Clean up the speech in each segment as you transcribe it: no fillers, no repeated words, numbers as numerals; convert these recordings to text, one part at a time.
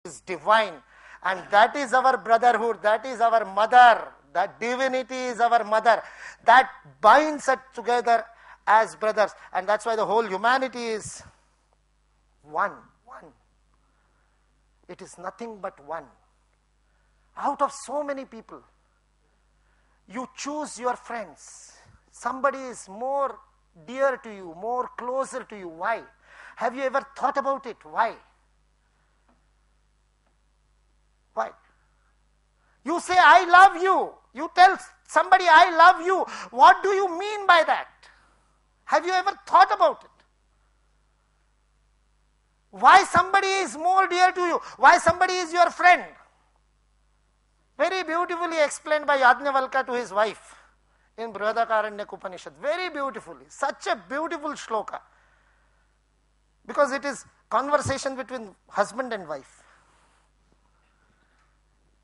is divine. And that is our brotherhood, that is our mother, that divinity is our mother. That binds us together as brothers. And that's why the whole humanity is one. It is nothing but one. Out of so many people, you choose your friends. Somebody is more dear to you, more closer to you. Why? Have you ever thought about it? Why? Why? You say, I love you. You tell somebody, I love you. What do you mean by that? Have you ever thought about it? Why somebody is more dear to you? Why somebody is your friend? Very beautifully explained by Yajnavalkya to his wife in Brihadaranyaka Upanishad. Very beautifully. Such a beautiful shloka. Because it is conversation between husband and wife.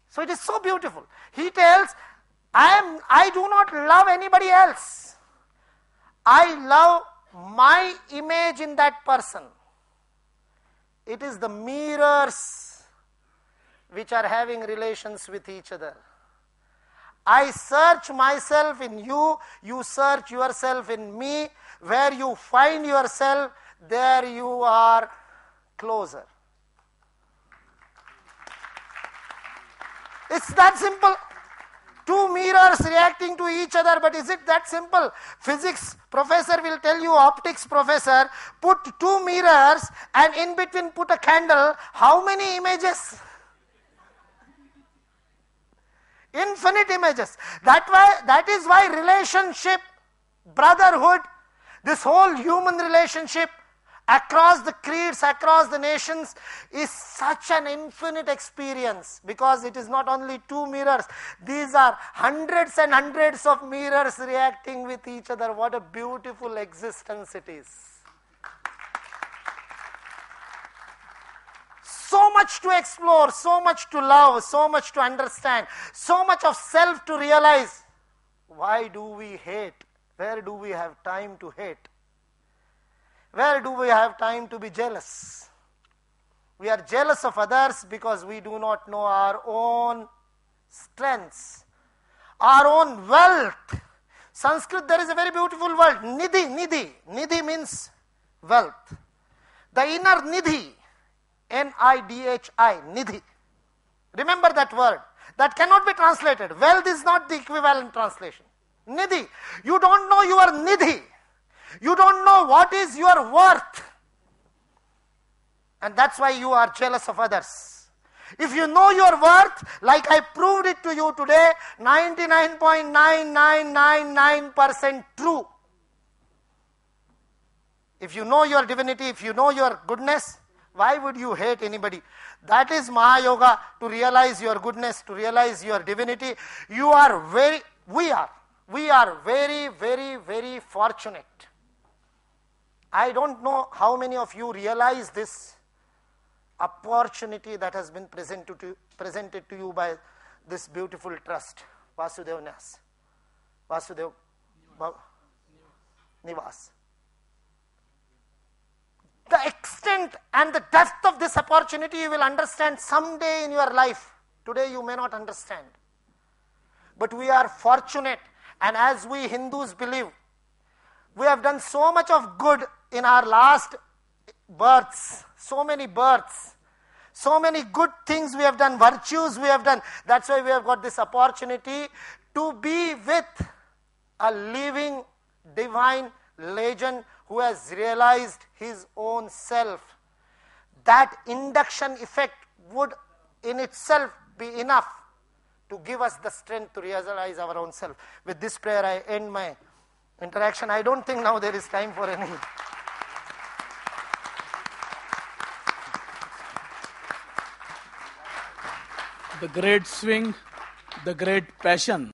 So it is so beautiful. He tells, I do not love anybody else. I love my image in that person. It is the mirrors which are having relations with each other. I search myself in you, you search yourself in me. Where you find yourself, there you are closer. It's that simple. Two mirrors reacting to each other, but is it that simple? Physics professor will tell you, optics professor, put two mirrors and in between put a candle. How many images? Infinite images. That is why relationship, brotherhood, this whole human relationship across the creeds, across the nations is such an infinite experience, because it is not only two mirrors, these are hundreds and hundreds of mirrors reacting with each other. What a beautiful existence it is. So much to explore, so much to love, so much to understand, so much of self to realize. Why do we hate? Where do we have time to hate? Where do we have time to be jealous? We are jealous of others because we do not know our own strengths, our own wealth. Sanskrit, there is a very beautiful word, nidhi. Nidhi means wealth. The inner nidhi, N-I-D-H-I, nidhi. Remember that word. That cannot be translated. Wealth is not the equivalent translation. Nidhi. You don't know your nidhi. You don't know what is your worth. And that's why you are jealous of others. If you know your worth, like I proved it to you today, 99.9999% true. If you know your divinity, if you know your goodness, why would you hate anybody? That is Mahayoga, to realize your goodness, to realize your divinity. We are very, very fortunate. I don't know how many of you realize this opportunity that has been presented to you by this beautiful trust, Vasudev Nyas, Vasudev Nivas. The extent and the depth of this opportunity you will understand someday in your life. Today you may not understand. But we are fortunate, and as we Hindus believe, we have done so much of good in our last births, so many births, so many good things we have done, virtues we have done. That's why we have got this opportunity to be with a living, divine legend who has realized his own self. That induction effect would in itself be enough to give us the strength to realize our own self. With this prayer, I end my interaction. I don't think now there is time for any. The great swing, the great passion